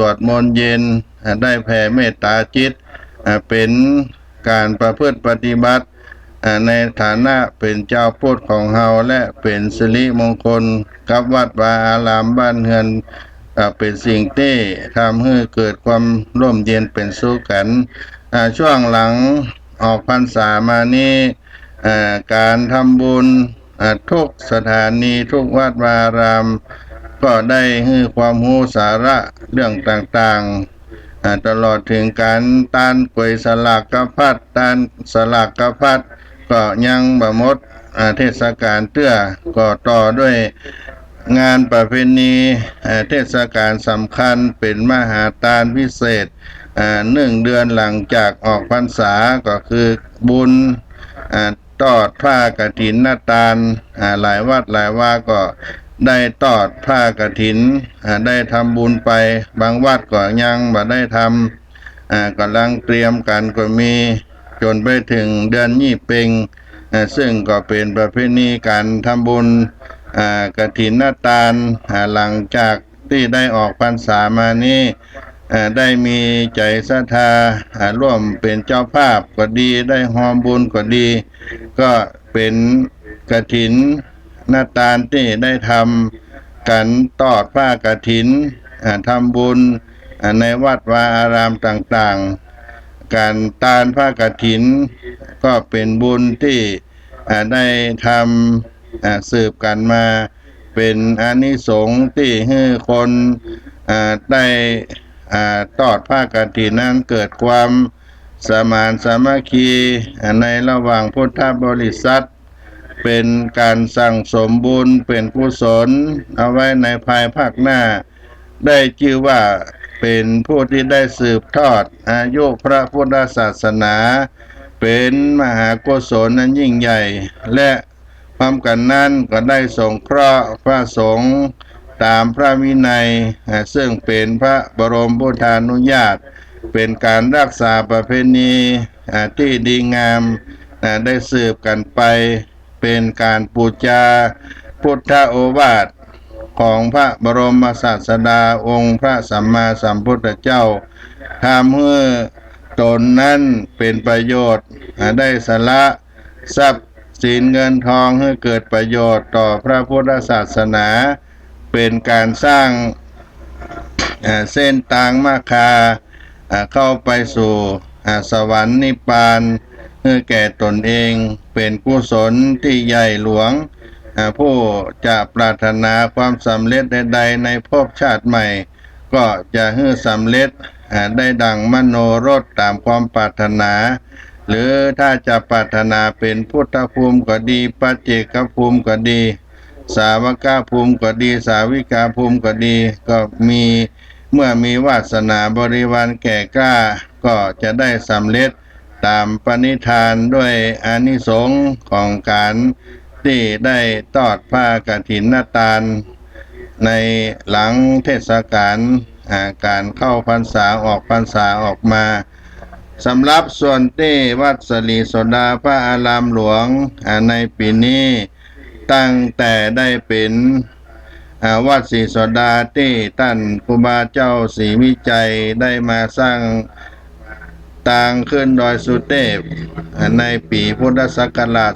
สวดมนต์เย็นได้แผ่เมตตาจิตเป็นการประพฤติปฏิบัติในฐานะเป็นเจ้าพุทธของเฮาและเป็นสิริมงคลกับวัดวาอารามบ้านเฮือนเป็นสิ่งที่ทำให้เกิดความร่มเย็นเป็นสุขกันช่วงหลังออกพรรษามานี้การทำบุญทุกสถานีทุกวัดวาอารามก็ได้ให้ความรู้สาระเรื่องต่างๆตลอดถึงการต้านกวยสลากกพัดต้านสลากกพัดก็ยังบ่หมดเทศกาลเตื้อก็ต่อด้วยงานประเพณีเทศกาลสำคัญเป็นมหาทานพิเศษ1 เดือนหลังจากออกพรรษาก็คือบุญทอดผ้ากฐินนาตาลหลายวัดหลายว่าก็ได้ทอดผ้ากฐินได้ทำบุญไปบางวัดก็ยังบ่ได้ทำกำลังเตรียมกันก็มีจนไปถึงเดือนยี่เพ็งซึ่งก็เป็นประเพณีการทำบุญกฐินนาตาลหลังจากที่ได้ออกพรรษามานี้ได้มีใจศรัทธาร่วมเป็นเจ้าภาพก็ดีได้หอมบุญก็ดีก็เป็นกฐินนาตาลที่ได้ทำกันทอดผ้ากฐินทำบุญในวัดวาอารามต่างๆการทานผ้ากฐินก็เป็นบุญที่ได้ทำสืบกันมาเป็นอานิสงส์ที่ให้คนได้ทอดผ้ากฐินนั้นเกิดความสมานสามัคคีในระหว่างพุทธบริษัทเป็นการสั่งสมบุญเป็นกุศลเอาไว้ในภายภาคหน้าได้ชื่อว่าเป็นผู้ที่ได้สืบทอดอายุพระพุทธศาสนาเป็นมหากุศลนั้นยิ่งใหญ่และพร้อมกันนั้นก็ได้สงเคราะห์พระสงฆ์ตามพระวินัยซึ่งเป็นพระบรมพุทธานุญาตเป็นการรักษาประเพณีที่ดีงามได้สืบกันไปเป็นการบูชาพุทธโอวาทของพระบรมศาสดาองค์พระสัมมาสัมพุทธเจ้าทำให้ตนนั้นเป็นประโยชน์ได้สละทรัพย์สินเงินทองให้เกิดประโยชน์ต่อพระพุทธศาสนาเป็นการสร้างเส้นทางมรรคาเข้าไปสู่สวรรค์นิพพานให้แก่ตนเองเป็นกุศลที่ใหญ่หลวงผู้จะปรารถนาความสำเร็จใดๆในภพชาติใหม่ก็จะให้สำเร็จได้ดังมโนรสตามความปรารถนาหรือถ้าจะปรารถนาเป็นพุทธภูมิก็ดีปัจเจกภูมิก็ดีสาวกภูมิก็ดีสาวิกาภูมิก็ดีก็มีเมื่อมีวาสนาบริวารแก่กล้าก็จะได้สำเร็จตามปณิธานด้วยอานิสงส์ของการที่ได้ทอดผ้ากฐินนาตาลในหลังเทศกาลการเข้าพรรษาออกพรรษาออกมาสำหรับส่วนที่วัดสลีโสดาพระอารามหลวงในปีนี้ตั้งแต่ได้เป็นวัดศรีโสดาที่ท่านครูบาเจ้าศรีวิจัยได้มาสร้างต่างขึ้นดอยสุเทพในปีพุทธศักราช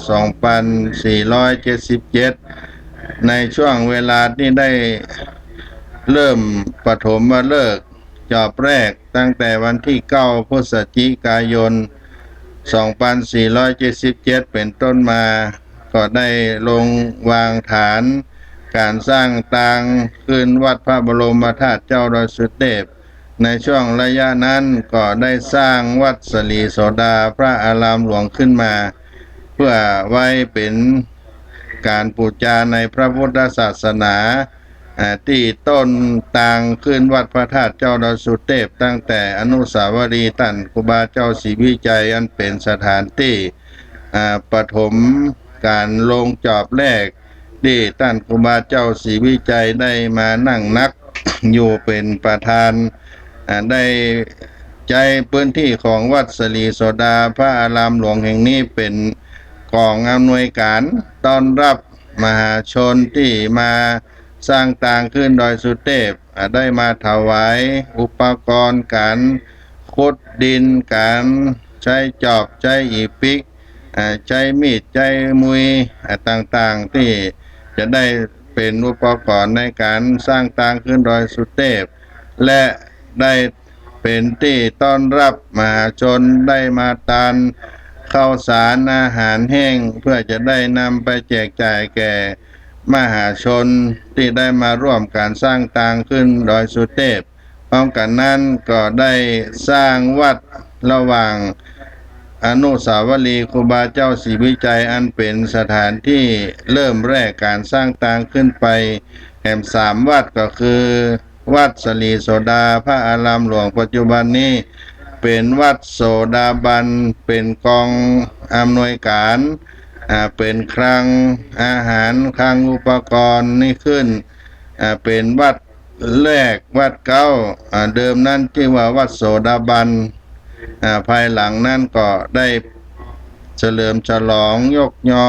2477 ในช่วงเวลาที่ได้เริ่มปฐมฤกษ์จอบแรกตั้งแต่วันที่ 9 พฤศจิกายน 2477 เป็นต้นมาก็ได้ลงวางฐานการสร้างต่างขึ้นวัดพระบรมธาตุเจ้าดอยสุเทพในช่วงระยะนั้นก็ได้สร้างวัดสลีโสดาพระอารามหลวงขึ้นมาเพื่อไว้เป็นการบูชาในพระพุทธศาสนาที่ต้นต่างขึ้นวัดพระธาตุเจ้าดอยสุเทพตั้งแต่อนุสาวรีย์ท่านครูบาเจ้าศรีวิจัยอันเป็นสถานที่ปฐมการลงจอบแรกที่ท่านครูบาเจ้าศรีวิจัยได้มานั่งนักอยู่เป็นประธานได้ใจพื้นที่ของวัดสลีโสดาพระอารามหลวงแห่งนี้เป็นกองอำนวยการต้อนรับมหาชนที่มาสร้างต่างขึ้นดอยสุเทพ ได้มาถวายอุปกรณ์การขุดดินการใช้จอบใช้อีปิกใช้มีดใช้มุยต่างๆที่จะได้เป็นอุปกรณ์ในการสร้างทางขึ้นดอยสุเทพและได้เป็นที่ต้อนรับมหาชนได้มาทานข้าวสารอาหารแห้งเพื่อจะได้นำไปแจกจ่ายแก่มหาชนที่ได้มาร่วมการสร้างทางขึ้นดอยสุเทพพร้อมกันนั้นก็ได้สร้างวัดระหว่างอนุสาวรีย์ครูบาเจ้าศรีวิจัยอันเป็นสถานที่เริ่มแรกการสร้างทางขึ้นไปแห่ง3 วัดก็คือวัดสลีโสดาพระอารามหลวงปัจจุบันนี้เป็นวัดโสดาบันเป็นกองอำนวยการเป็นคลังอาหารคลังอุปกรณ์นี่ขึ้นเป็นวัดแรกวัดเก่าเดิมนั้นชื่อว่าวัดโสดาบันภายหลังนั้นก็ได้เฉลิมฉลองยกยอ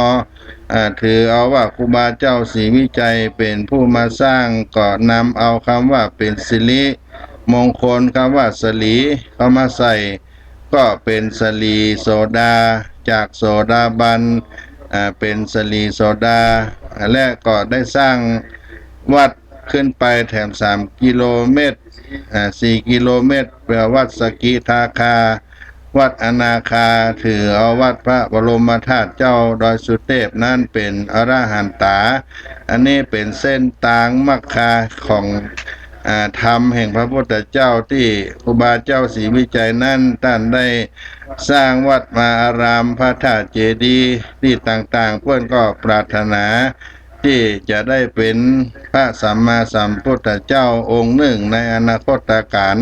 ถือเอาว่าครูบาเจ้าศรีวิจัยเป็นผู้มาสร้างก็นำเอาคำว่าเป็นสิริมงคลคำว่าสลีเข้ามาใส่ก็เป็นสลีโสดาจากโสดาบันเป็นสลีโสดาและก็ได้สร้างวัดขึ้นไปแถม3 กิโลเมตร4 กิโลเมตรแปลวัดสกิทาคาวัดอนาคาถือเอาวัดพระบรมธาตุเจ้าดอยสุเทพนั่นเป็นอรหันตาอันนี้เป็นเส้นทางมรรคาของธรรมแห่งพระพุทธเจ้าที่ครูบาเจ้าศรีวิจัยนั้นท่านได้สร้างวัดมาอารามพระธาตุเจดีย์ที่ต่างๆเพื่อนก็ปรารถนาที่จะได้เป็นพระสัมมาสัมพุทธเจ้าองค์หนึ่งในอนาคตการ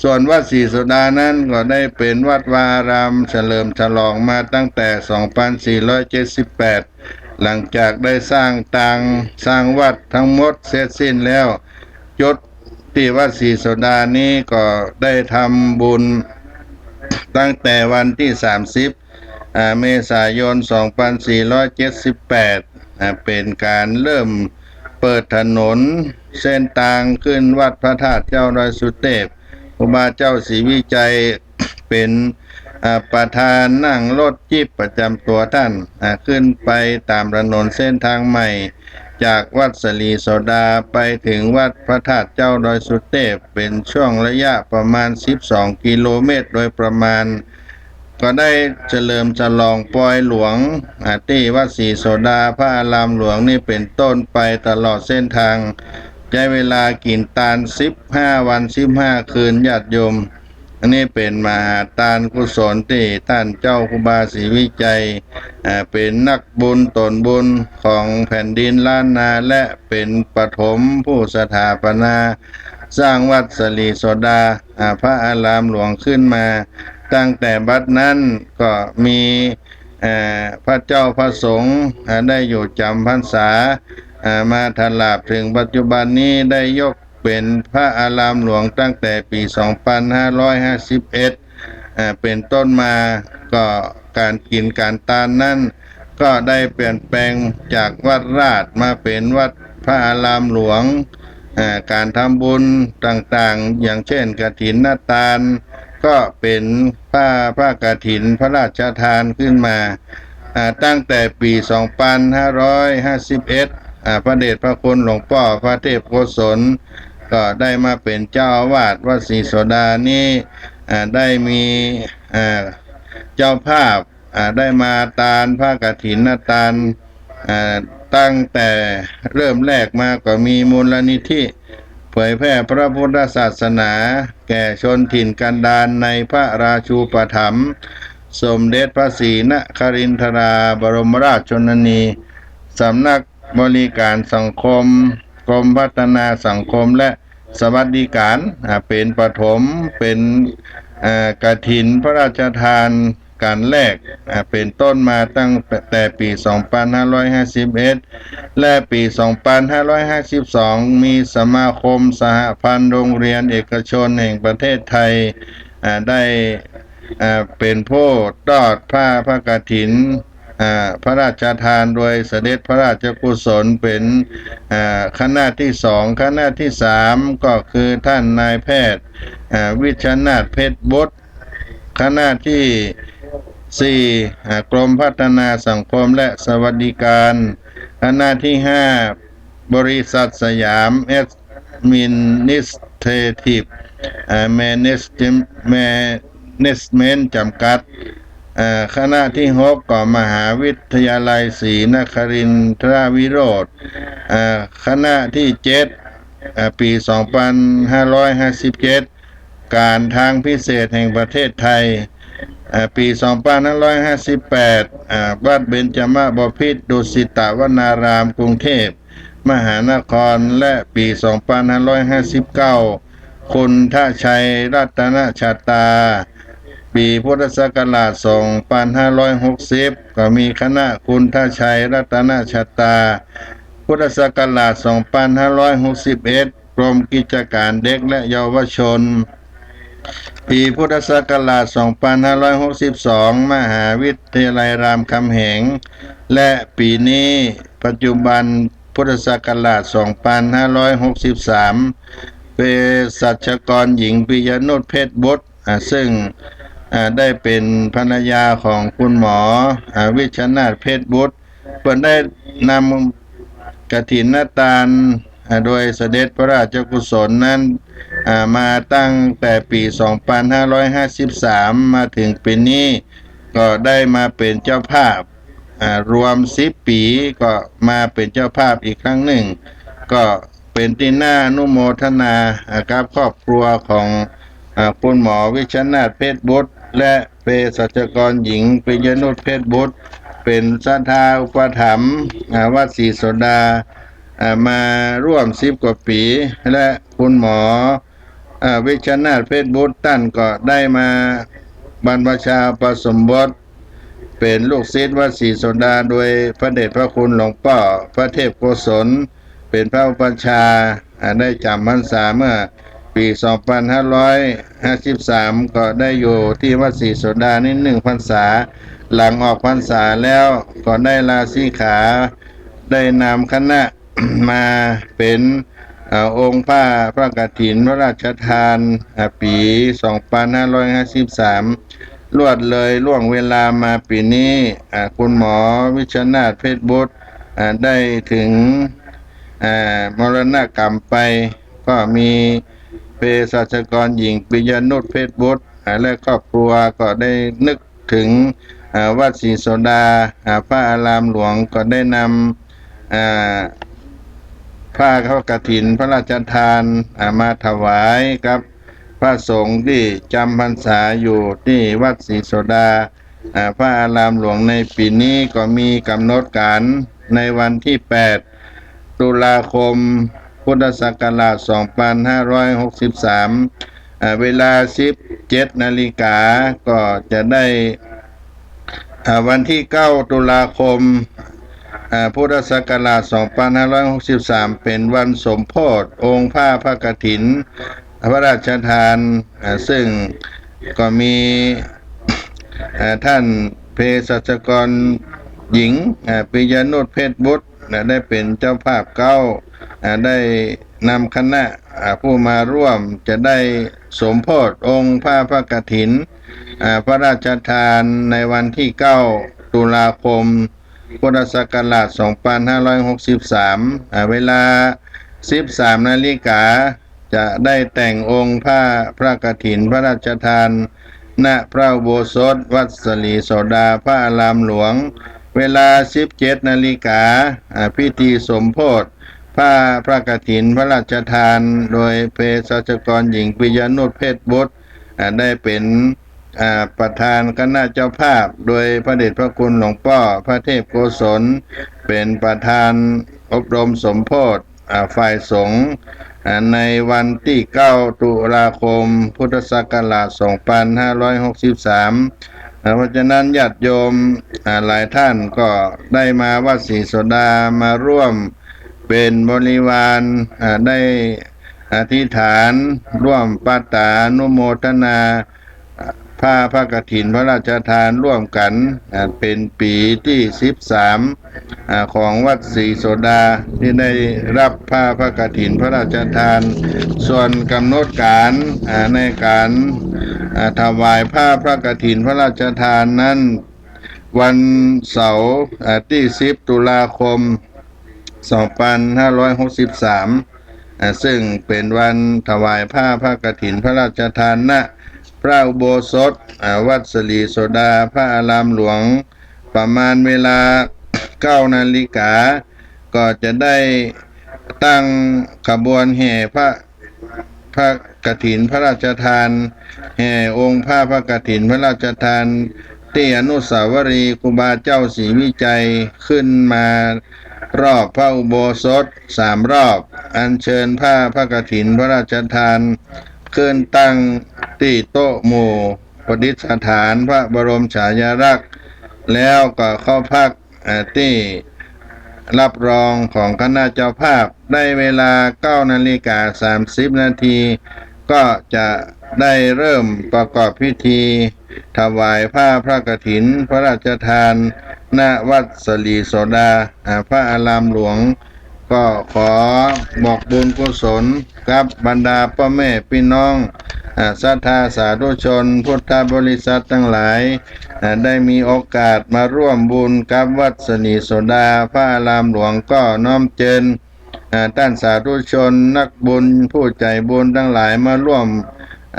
ส่วนวัดศรีโสดานั้นก็ได้เป็นวัดวาอารามเฉลิมฉลองมาตั้งแต่ 2478 หลังจากได้สร้างสร้างวัดทั้งหมดเสร็จสิ้นแล้วยศที่วัดศรีโสดานี้ก็ได้ทำบุญตั้งแต่วันที่ 30 เมษายน 2478เป็นการเริ่มเปิดถนนเส้นทางขึ้นวัดพระธาตุเจ้าดอยสุเทพครูบาเจ้าศรีวิจัยเป็นประธานนั่งรถจี๊ปประจำตัวท่านขึ้นไปตามถนนเส้นทางใหม่จากวัดสลีโสดาไปถึงวัดพระธาตุเจ้าดอยสุเทพเป็นช่วงระยะประมาณ12 กิโลเมตรโดยประมาณก็ได้เฉลิมฉลองปอยหลวงที่วัดศรีโสดาพระอารามหลวงนี่เป็นต้นไปตลอดเส้นทางใช้เวลากินตาล15 วัน15 คืนญาติโยมอันนี้เป็นมหาทานกุศลที่ท่านเจ้าครูบาศรีวิจัยเป็นนักบุญตนบุญของแผ่นดินล้านนาและเป็นปฐมผู้สถาปนาสร้างวัดสลีโสดาพระอารามหลวงขึ้นมาตั้งแต่บัดนั้นก็มีพระเจ้าพระสงฆ์ได้อยู่จำพรรษามาถลาบถึงปัจจุบันนี้ได้ยกเป็นพระอารามหลวงตั้งแต่ปี 2551เป็นต้นมาก็การกินการทานนั้นก็ได้เปลี่ยนแปลงจากวัดราชมาเป็นวัดพระอารามหลวงการทำบุญต่างๆอย่างเช่นกฐินนาทานก็เป็นพระกฐินพระราชทานขึ้นมาตั้งแต่ปี 2551พระเดชพระคุณหลวงพ่อพระเทพโกศลก็ได้มาเป็นเจ้าอาวาสวัดศรีโสดานี้ได้มีเจ้าภาพได้มาทานพระกฐินนาทานตั้งแต่เริ่มแรกมาก็มีมูลนิธิเผยแพร่พระพุทธศาสนาแก่ชนถิ่นกันดารในพระราชูปถัมภ์สมเด็จพระศรีนครินทราบรมราชชนนีสำนักบริการสังคมกรมพัฒนาสังคมและสวัสดิการเป็นปฐมเป็นกฐินพระราชทานการแรกเป็นต้นมาตั้งแต่ปี 2551 และปี 2552 มีสมาคมสหพันธ์โรงเรียนเอกชนแห่งประเทศไทยได้เป็นผู้ทอดผ้าพระกฐิน พระราชทานโดยเสด็จพระราชกุศลเป็นคณะที่สองคณะที่สามก็คือท่านนายแพทย์วิชนาถเพชรบุตรคณะที่สี่กรมพัฒนาสังคมและสวัสดิการคณะที่ห้าบริษัทสยามเอสมินิสเททีฟแมเนจเมนต์จำกัดคณะที่หกก็มหาวิทยาลัยศรีนครินทรวิโรธคณะที่เจ็ดปี2557การทางพิเศษแห่งประเทศไทยปี2558วัดเบญจมบพิตรดุสิตวนารามกรุงเทพมหานครและปี2559คุณท่าชัยรัตนชาตาปีพุทธศักราช2560ก็มีคณะคุณท่าชัยรัตนชาตาพุทธศักราช2561กรมกิจการเด็กและเยาวชนปีพุทธศักราช2562มหาวิทยาลัยรามคำแหงและปีนี้ปัจจุบันพุทธศักราช2563เภสัชกรหญิงปิยนุชเพชรบุตรซึ่งได้เป็นภรรยาของคุณหมอวิชนาถเพชรบุตรเพิ่นได้นำกฐินทานโดยเสด็จพระราชกุศลนั้นมาตั้งแต่ปี2553มาถึงปีนี้ก็ได้มาเป็นเจ้าภาพรวม10ปีก็มาเป็นเจ้าภาพอีกครั้งหนึ่งก็เป็นที่น่าอนุโมทนากับครอบครัวของคุณหมอวิชนาถเพชรบุตรและเภสัชกรหญิงปิยนุชเพชรบุตรเป็นศรัทธาอุปถัมภ์วัดศรีโสดามาร่วม10กว่าปีและคุณหมอวิชนาถเพชรบุตรท่านก็ได้มาบรรพชาอุปสมบทเป็นลูกศิษย์วัดศรีโสดาโดยพระเดชพระคุณหลวงพ่อพระเทพโกศลเป็นพระอุปัชฌาย์ได้จำพรรษาเมื่อปี2553ก็ได้อยู่ที่วัดศรีโสดานี่1พรรษาหลังออกพรรษาแล้วก็ได้ลาสิกขาได้นำคณะ มาเป็นองค์พระกฐินพระราชทานปี2553ลวดเลยล่วงเวลามาปีนี้คุณหมอวิชนาถเพชรบุตรได้ถึงมรณกรรมไปก็มีเภสัชกรหญิงปิยนุชเพชรบุตรและครอบครัวก็ได้นึกถึงวัดศรีโสดาพระอารามหลวงก็ได้นำผ้าเข้ากฐินพระราชทานมาถวายกับพระสงฆ์ที่จำพรรษาอยู่ที่วัดศรีโสดาพระอารามหลวงในปีนี้ก็มีกำหนดการในวันที่8ตุลาคมพุทธศักราช2563เวลา 17 นาฬิกาก็จะได้วันที่9ตุลาคมพุทธศักราช2563เป็นวันสมโภชองค์พระกฐินพระราชทานซึ่งก็มีท่านเภสัชกรหญิงปิยนุชเพชรบุตรได้เป็นเจ้าภาพเก้าได้นำคณะผู้มาร่วมจะได้สมโภชองค์พระกฐินพระราชทานในวันที่9ตุลาคมพุทธศักราช2563เวลา 13 นาฬิกาจะได้แต่งองค์พระกฐินพระราชทานณพระอุโบสถวัดศรีโสดาพระอารามหลวงเวลา 17 นาฬิกาพิธีสมโภชพระกฐินพระราชทานโดยเภสัชกรหญิงปิยนุชเพชรบุตรได้เป็นประธานคณะเจ้าภาพโดยพระเดชพระคุณหลวงพ่อพระเทพโกศลเป็นประธานอบรมสมโภชฝ่ายสงฆ์ในวันที่9ตุลาคมพุทธศักราช2563เพราะฉะนั้นญาติโยมหลายท่านก็ได้มาวัดศรีโสดามาร่วมเป็นบริวารได้อธิษฐานร่วมปาฐานุโมทนา ผ้าพระกฐินพระราชทานร่วมกันเป็นปีที่13ของวัดศรีโสดาที่ได้รับผ้าพระกฐินพระราชทานส่วนกำหนดการในการถวายผ้าพระกฐินพระราชทานนั้นวันเสาร์ที่10ตุลาคม2563ซึ่งเป็นวันถวายผ้าพระกฐินพระราชทานณพระอุโบสถวัดศรีโสดาพระอารามหลวงประมาณเวลา9 นาฬิกาก็จะได้ตั้งขบวนแห่พระกฐินพระราชทานแห่องค์พระกฐินพระราชทานที่อนุสาวรีย์ครูบาเจ้าศรีวิจัยขึ้นมารอบพระอุโบสถ3 รอบอัญเชิญพระกฐินพระราชทานขึ้นตั้งที่โต๊ะหมู่ประดิษฐานพระบรมฉายาลักษณ์แล้วก็เข้าพักที่รับรองของคณะเจ้าภาพได้เวลา9 นาฬิกา30 นาทีก็จะได้เริ่มประกอบพิธีถวายผ้าพระกฐินพระราชทานณวัดศรีโสดาพระอารามหลวงก็ขอบอกบุญกุศลกับบรรดาพ่อแม่พี่น้องศรัทธาสาธุชนพุทธบริษัททั้งหลายได้มีโอกาสมาร่วมบุญกับวัดศรีโสดาพระอารามหลวงก็น้อมเชิญท่านสาธุชนนักบุญผู้ใจบุญทั้งหลายมาร่วม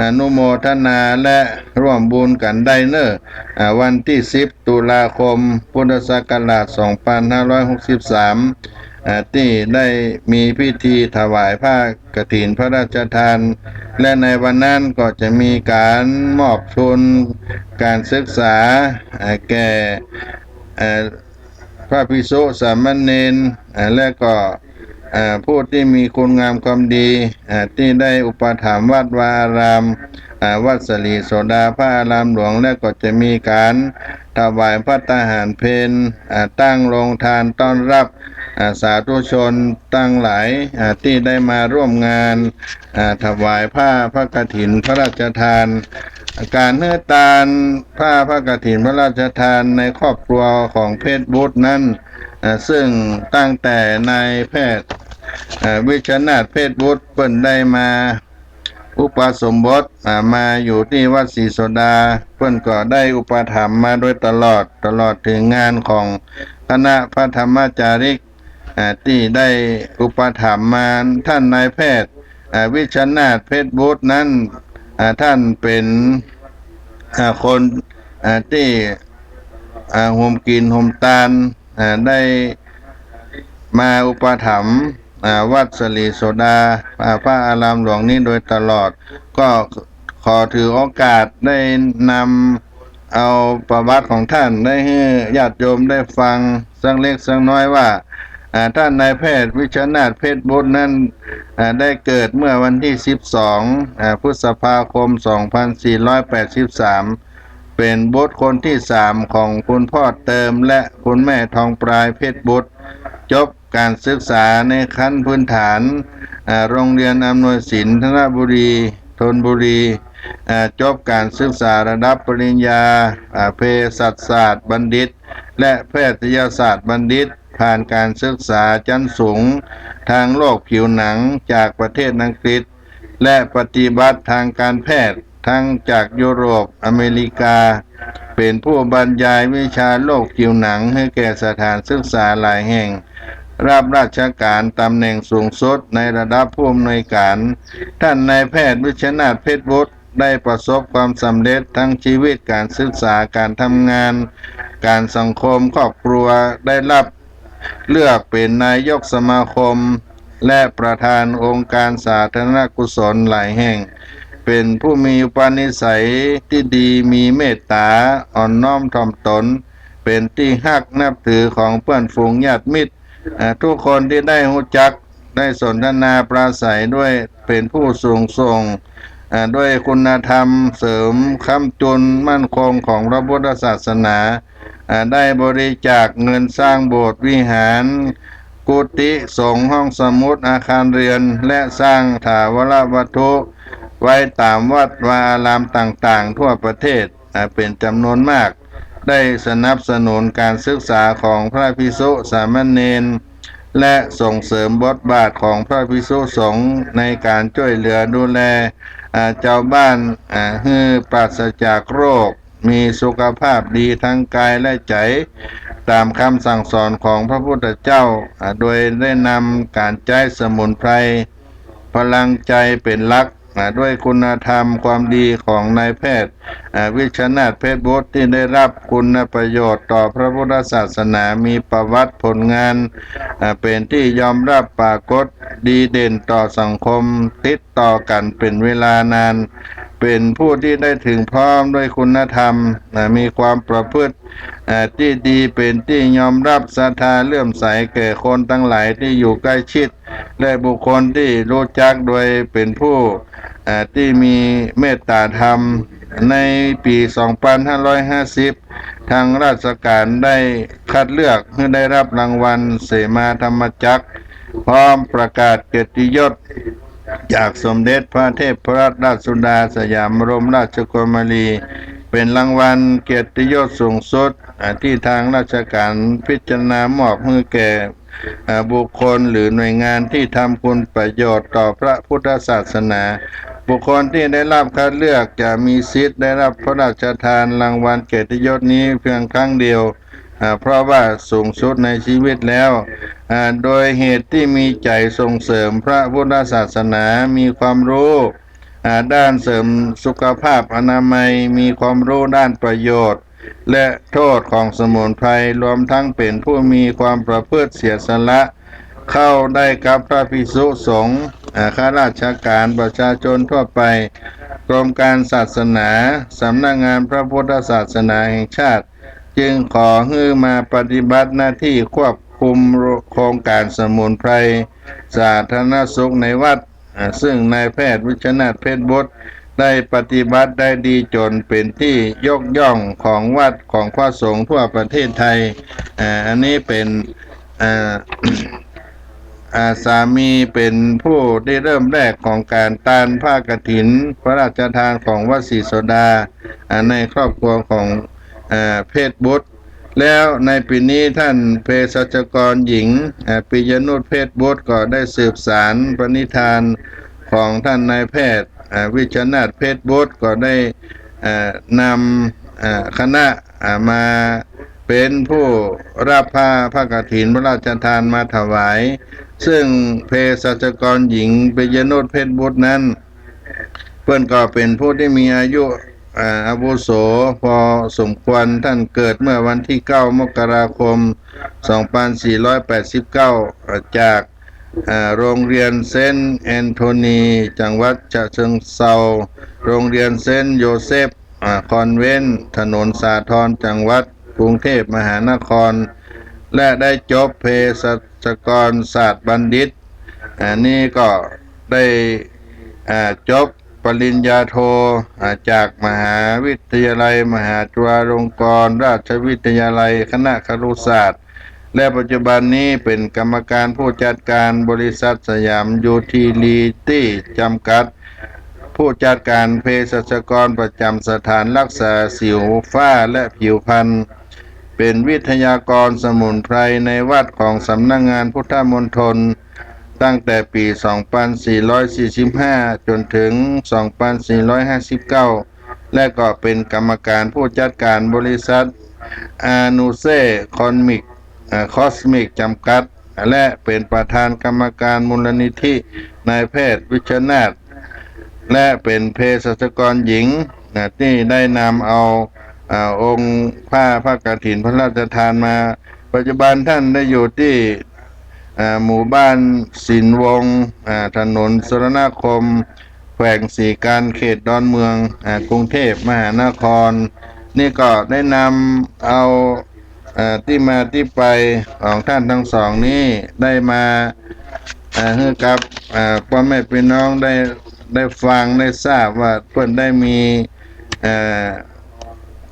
อนุโมทนาและร่วมบุญกันได้เนอวันที่10 ตุลาคมพุทธศักราช2563ที่ได้มีพิธีถวายผ้ากฐินพระราชทานและในวันนั้นก็จะมีการมอบทุนการศึกษาแก่พระภิกษุสามเณรและก็ผู้ที่มีคุณงามความดีที่ได้อุปถัมภ์วัดวาอารามวัดศรีโสดาพระอารามหลวงและก็จะมีการถวายพระทหารเพลตั้งโรงทานต้อนรับสาธุชนตั้งหลายที่ได้มาร่วมงานถวายผ้าพระกฐินพระราชทานการเนื้อตาลผ้าพระกฐินพระราชทานในครอบครัวของเพชรบุตรนั้นซึ่งตั้งแต่นายแพทย์วิชนาถเพชรบุตรเปิ้นได้มาอุปสมบทมาอยู่ที่วัดศรีโสดาเปิ้นก็ได้อุปถัมภ์มาโดยตลอดถึงงานของคณะพระธรรมจาริกที่ได้อุปถัมภ์มาท่านนายแพทย์วิชนาถเพชรบุตรนั้นท่านเป็นคนที่ห่มกินห่มตาลได้มาอุปถัมภ์วัดศรีโสดาพระอารามหลวงนี้โดยตลอดก็ขอถือโอกาสได้นำเอาประวัติของท่านได้ให้ญาติโยมได้ฟังสักเล็กสักน้อยว่าท่านนายแพทย์วิชนาถเพชรบุตรนั้นได้เกิดเมื่อวันที่12 พฤษภาคม 2483เป็นบุตรคนที่3ของคุณพ่อเติมและคุณแม่ทองปลายเพชรบุตรจบการศึกษาในขั้นพื้นฐานโรงเรียนอำนวยศิลป์ธนบุรีธนบุรีจบการศึกษาระดับปริญญาเภสัชศาสตร์บัณฑิตและแพทยศาสตร์บัณฑิตผ่านการศึกษาชั้นสูงทางโรคผิวหนังจากประเทศอังกฤษและปฏิบัติทางการแพทย์ทั้งจากยุโรปอเมริกาเป็นผู้บรรยายวิชาโรคผิวหนังให้แก่สถานศึกษาหลายแห่งรับราชการตำแหน่งสูงสุดในระดับผู้อำนวยการท่านนายแพทย์วิชนาถเพชรบุตรได้ประสบความสำเร็จทั้งชีวิตการศึกษาการทำงานการสังคมครอบครัวได้รับเลือกเป็นนายกสมาคมและประธานองค์การสาธารณกุศลหลายแห่งเป็นผู้มีอุปนิสัยที่ดีมีเมตตาอ่อนน้อมถ่อมตนเป็นที่ฮักนับถือของเพื่อนฝูงญาติมิตรทุกคนที่ได้รู้จักได้สนทนาปราศัยด้วยเป็นผู้สูงส่งด้วยคุณธรรมเสริมค้ำจุนมั่นคงของพระพุทธศาสนาได้บริจาคเงินสร้างโบสถ์วิหารกุฏิสงฆ์ห้องสมุดอาคารเรียนและสร้างถาวรวัตถุ ไว้ตามวัดวาอารามต่างๆทั่วประเทศเป็นจำนวนมากได้สนับสนุนการศึกษาของพระภิกษุสามเณรและส่งเสริมบทบาทของพระภิกษุสงฆ์ในการช่วยเหลือดูแลเจ้าบ้านให้ปราศจากโรคมีสุขภาพดีทั้งกายและใจตามคำสั่งสอนของพระพุทธเจ้าโดยได้นำการใช้สมุนไพรพลังใจเป็นหลักด้วยคุณธรรมความดีของนายแพทย์วิชนาถเพชรบุตรที่ได้รับคุณประโยชน์ต่อพระพุทธศาสนามีประวัติผลงานเป็นที่ยอมรับปรากฏดีเด่นต่อสังคมติดต่อกันเป็นเวลานานเป็นผู้ที่ได้ถึงพร้อมด้วยคุณธรรมมีความประพฤติที่ดีเป็นที่ยอมรับศรัทธาเลื่อมใสแก่คนทั้งหลายที่อยู่ใกล้ชิดและบุคคลที่รู้จักโดยเป็นผู้ที่มีเมตตาธรรมในปี 2550 ทางราชการได้คัดเลือกให้ได้รับรางวัลเสมาธรรมจักรพร้อมประกาศเกียรติยศจากสมเด็จพระเทพรัตนราชสุดาสยามบรมราชกุมารีเป็นรางวัลเกียรติยศสูงสุดที่ทางราชการพิจารณามอบให้แก่บุคคลหรือหน่วยงานที่ทำคุณประโยชน์ต่อพระพุทธศาสนาบุคคลที่ได้รับคัดเลือกจะมีสิทธิ์ได้รับพระราชทานรางวัลเกียรติยศนี้เพียงครั้งเดียวเพราะว่าสูงสุดในชีวิตแล้วโดยเหตุที่มีใจส่งเสริมพระพุทธศาสนามีความรู้ด้านเสริมสุขภาพอนามัยมีความรู้ด้านประโยชน์และโทษของสมุนไพรรวมทั้งเป็นผู้มีความประพฤติเสียสละเข้าได้กับพระภิกษุสงฆ์ข้าราชการประชาชนทั่วไปกรมการศาสนาสำนักงานพระพุทธศาสนาแห่งชาติจึงขอให้มาปฏิบัติหน้าที่ควบคุมโครงการสมุนไพรสาธารณสุขในวัดซึ่งนายแพทย์วิชนาถเพชรบุตรได้ปฏิบัติได้ดีจนเป็นที่ยกย่องของวัดของพระสงฆ์ทั่วประเทศไทยอันนี้เป็นสามีเป็นผู้ได้เริ่มแรกของการตานผ้ากฐินพระราชทานของวัดศรีโสดาในครอบครัวของเพชรบุตรแล้วในปีนี้ท่านเภสัชกรหญิงปิยนุชเพชรบุตรก็ได้สืบสารปณิธานของท่านนายแพทย์วิชนาถเพชรบุตรก็ได้นำคณะมาเป็นผู้รับผ้ากฐินพระราชทานมาถวายซึ่งเภสัชกรหญิงปิยนุชเพชรบุตรนั้นเพื่อนก็เป็นผู้ที่มีอายุอาวุโสพอสมควรท่านเกิดเมื่อวันที่9 มกราคม 2489 จากโรงเรียนเซนต์แอนโทนีจังหวัดฉะเชิงเทราโรงเรียนเซนต์โยเซฟคอนเวนต์ถนนสาทรจังหวัดกรุงเทพมหานครและได้จบเภสัชกรศาสตร์บัณฑิตนี่ก็ได้จบปริญญาโทจากมหาวิทยาลัยมหาจุฬาลงกรณราชวิทยาลัยคณะครุศาสตร์และปัจจุบันนี้เป็นกรรมการผู้จัดการบริษัทสยามยูทิลิตี้จำกัดผู้จัดการเภสัชกรประจำสถานรักษาสิวฝ้าและผิวพรรณเป็นวิทยากรสมุนไพรในวัดของสำนักงานพุทธมณฑลตั้งแต่ปี 2445 จนถึง 2459 และก็เป็นกรรมการผู้จัดการบริษัทอานูเซ่คอสมิกจำกัดและเป็นประธานกรรมการมูลนิธินายแพทย์วิชนาถและเป็นเภสัชกรหญิงที่ได้นำเอาองค์ผ้ากฐินพระราชทานมาปัจจุบันท่านได้อยู่ที่หมู่บ้านสินวงศ์ถนนสรณคมแขวงศรีการเขตดอนเมืองกรุงเทพมหานครนี่ก็ได้นำเอาที่มาที่ไปของท่านทั้งสองนี้ได้มาให้กับพ่อแม่พี่น้องได้ฟังได้ทราบว่าเพื่อนได้มี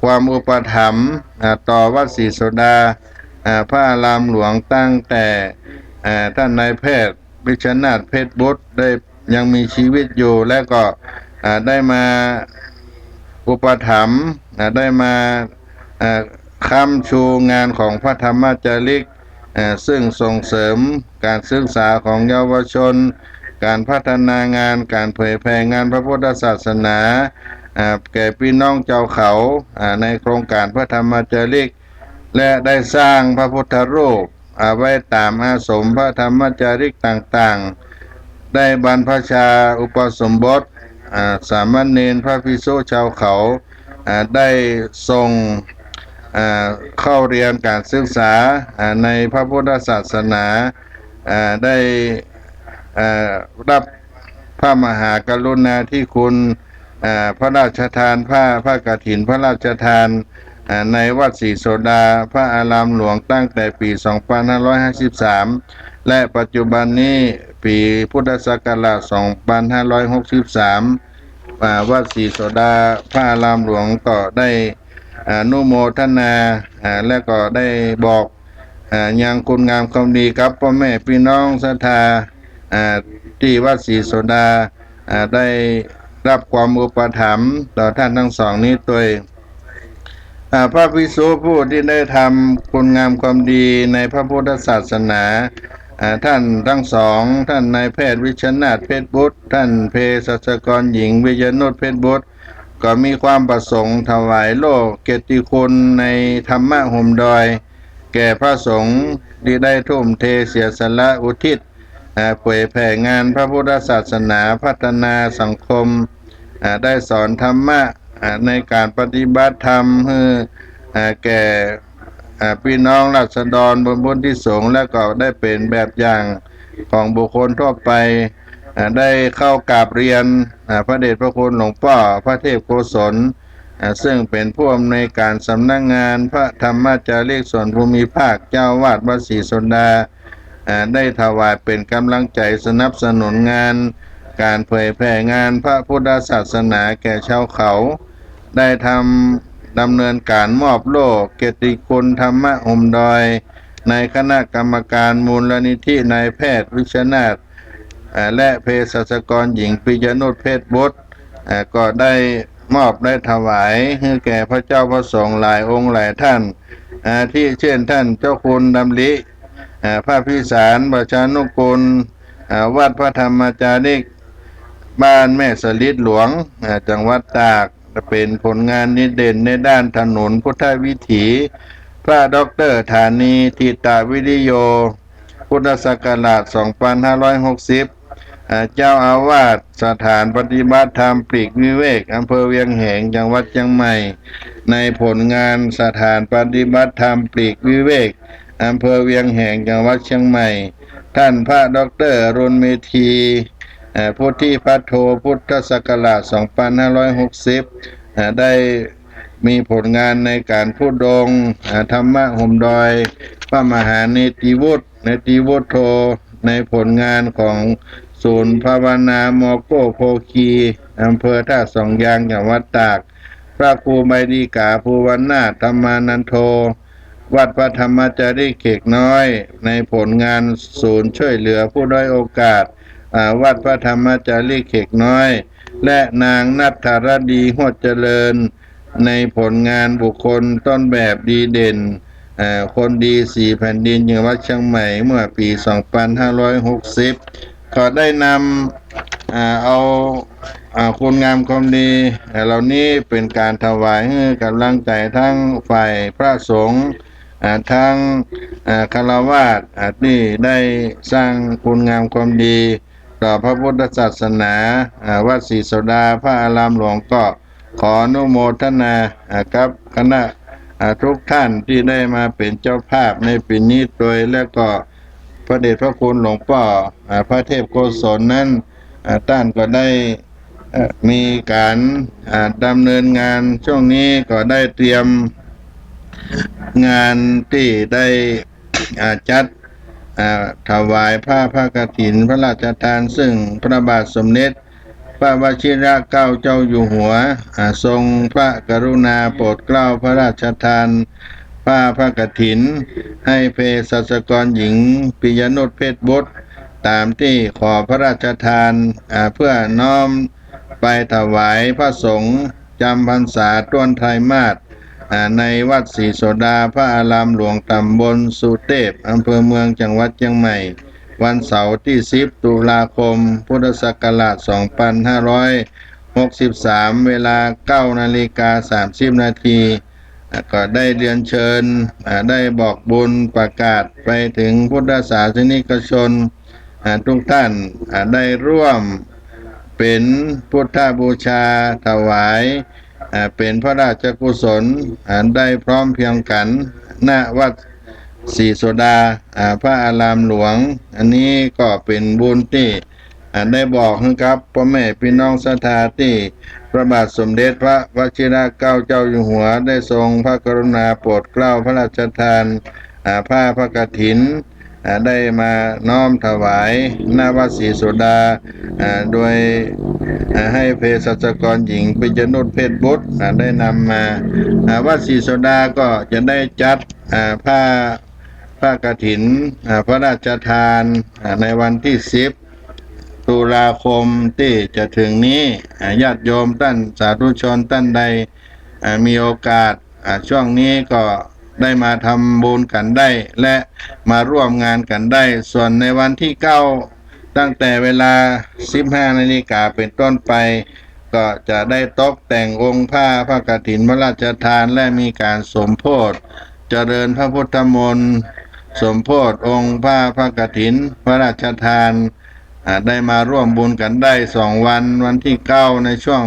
ความอุปถัมภ์ต่อวัดศรีโสดาพระอารามหลวงตั้งแต่ท่านนายแพทย์วิชนาถเพชรบุตรได้ยังมีชีวิตอยู่และก็ ได้มาอุปถัมภ์ได้มาค้ำชูงานของพระธรรมจาริกซึ่งส่งเสริมการศึกษาของเยาวชนการพัฒนางานการเผยแผ่งานพระพุทธศาสนาแก่พี่น้องเจ้าเขาในโครงการพระธรรมจาริกและได้สร้างพระพุทธรูปไว้ตามอาสมพระธรรมจาริกต่างๆได้บรรพชาอุปสมบทสามเณรพระภิกษุชาวเขาได้ทรงเข้าเรียนการศึกษาในพระพุทธศาสนาได้รับพระมหากรุณาธิคุณพระราชทานพระกฐินพระราชทานในวัดศรีโสดาพระอารามหลวงตั้งแต่ปี 2553 และปัจจุบันนี้ปีพุทธศักราช 2563 วัดศรีโสดาพระอารามหลวงก็ได้อนุโมทนาและก็ได้บอกยังคุณงามความดีกับพ่อแม่พี่น้องศรัทธาที่วัดศรีโสดาได้รับความอุปถัมภ์ต่อท่านทั้งสองนี้ตัวพระภิกษุผู้ที่ได้ทำคุณงามความดีในพระพุทธศาสนาท่านทั้งสองท่านนายแพทย์วิชนาถเพชรบุตรท่านเภสัชกรหญิงวิยนุชเพชรบุตรก็มีความประสงค์ถวายโลกเกียรติคุณในธรรมะห่มดอยแก่พระสงฆ์ที่ได้ทุ่มเทเสียสละอุทิศเผยแผ่งานพระพุทธศาสนาพัฒนาสังคมได้สอนธรรมะในการปฏิบัติธรรมให้แก่พี่น้องราษฎรบนบุญที่สงฆ์และก็ได้เป็นแบบอย่างของบุคคลทั่วไปได้เข้ากราบเรียนพระเดชพระคุณหลวงพ่อพระเทพโกศลซึ่งเป็นผู้อำนวยการสำนักงานพระธรรมจาริกส่วนภูมิภาคเจ้าวาดวัดศรีโสดาได้ถวายเป็นกำลังใจสนับสนุนงานการเผยแผ่งานพระพุทธศาสนาแก่ชาวเขาได้ดำเนินการมอบโล่เกียรติคุณธรรมะห่มดอยในคณะกรรมการมูลนิธินายแพทย์วิชนาถและเภสัชกรหญิงปิยนุชเพชรบุตรก็ได้มอบได้ถวายให้แก่พระเจ้าพระสงฆ์หลายองค์หลายท่านที่เช่นท่านเจ้าคุณดำริพระพิสารประชานุกูลวัดพระธรรมจาริกบ้านแม่สลิดหลวงจังหวัดตากเป็นผลงานนิเด่นในด้านถนนพุทธวิถีพระด็อกเตอร์ฐานีทิตาวิริโยพุทธศักราช 2560 เจ้าอาวาสสถานปฏิบัติธรรมปลีกวิเวกอำเภอเวียงแหงจังหวัดเชียงใหม่ในผลงานสถานปฏิบัติธรรมปลีกวิเวกอำเภอเวียงแหงจังหวัดเชียงใหม่ท่านพระด็อกเตอร์อรุณเมธีพุทธิพัทโทพุทธศักราช 2560 ได้มีผลงานในการพูดงธรรมะห่มดอยพระมหาเนติวุฒิโทในผลงานของศูนย์ภาวนามอโกโพคีอำเภอท่าสองยางจังหวัดตากพระครูไมดีกาภูวนาถธรรมานันโทวัดพระธรรมจาริกเขกน้อยในผลงานศูนย์ช่วยเหลือผู้ด้อยโอกาสวัดพระธรรมจาริกเขกน้อยและนางนัทธารดีหวดเจริญในผลงานบุคคลต้นแบบดีเด่นคนดีสี่แผ่นดินจังหวัดเชียงใหม่เมื่อปี 2560 ก็ได้นำเอาคุณงามความดีเหล่านี้เป็นการถวายให้กำลังใจทั้งฝ่ายพระสงฆ์ทั้งฆราวาสที่ได้สร้างคุณงามความดีต่อพระพุทธศาสนาวัดศรีโสดาพระอารามหลวงก็ขออนุโมทนากับคณะทุกท่านที่ได้มาเป็นเจ้าภาพในปีนี้โดยและก็พระเดชพระคุณหลวงพ่อพระเทพโกศลนั้นท่านก็ได้มีการดำเนินงานช่วงนี้ก็ได้เตรียมงานที่ได้จัดถวายผ้ากฐินพระราชทานซึ่งพระบาทสมเด็จพระวชิรเกล้าเจ้าอยู่หัวทรงพระกรุณาโปรดเกล้าพระราชทานผ้ากฐินให้เภสัชกรหญิงปิยนุชเพชรบุตรตามที่ขอพระราชทานเพื่อน้อม ไปถวายพระสงฆ์จำพรรษาต้นไทรมาสในวัดศรีโสดาพระอารามหลวงตำบลสุเทพอำเภอเมืองจังหวัดเชียงใหม่วันเสาร์ที่10ตุลาคมพุทธศักราช2563เวลา9:30 นาทีก็ได้เรียนเชิญได้บอกบุญประกาศไปถึงพุทธศาสนิกชนทุกท่านได้ร่วมเป็นพุทธบูชาถวายเป็นพระราชกุศลได้พร้อมเพรียงกันณวัดศรีโสดาพระอารามหลวงอันนี้ก็เป็นบุญที่ได้บอกนะครับพ่อแม่พี่น้องศรัทธาที่พระบาทสมเด็จพระวชิรเกล้าเจ้าอยู่หัวได้ทรงพระกรุณาโปรดเกล้าพระราชทานผ้าพระกฐินได้มาน้อมถวายณวัดศรีโสดาโดยให้เภสัชกรหญิงปิยนุชเพชรบุตรได้นำมาวัดศรีโสดาก็จะได้จัดผ้ากฐินพระราชทานในวันที่10ตุลาคมที่จะถึงนี้ญาติโยมท่านสาธุชนท่านใดมีโอกาสช่วงนี้ก็ได้มาทำบุญกันได้และมาร่วมงานกันได้ส่วนในวันที่9ตั้งแต่เวลา 15 นาฬิกาเป็นต้นไปก็จะได้ตกแต่งองค์พระกฐินพระราชทานและมีการสมโภชเจริญพระพุทธมนต์สมโภชองค์พระกฐินพระราชทานได้มาร่วมบุญกันได้2 วันที่9ในช่วง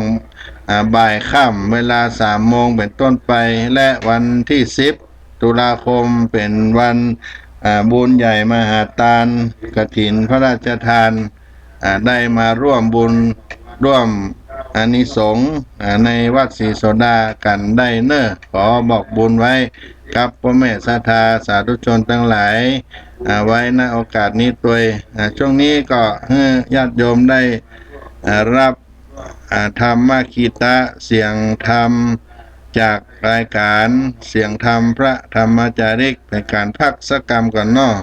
บ่ายค่ำเวลา3 โมงเป็นต้นไปและวันที่10ตุลาคมเป็นวันบุญใหญ่มหาทานกฐินพระราชทานได้มาร่วมบุญร่วมอานิสงส์ในวัดศรีโสดากันได้ขอบอกบุญไว้ครับพ่อแม่ศรัทธาสาธุชนทั้งหลายไว้ณโอกาสนี้ตัวช่วงนี้ก็ให้ญาติโยมได้รับธรรมคีตะเสียงธรรมจากรายการเสียงธรรมพระธรรมจาริกเป็นการพักสักกรรมก่อนเนาะ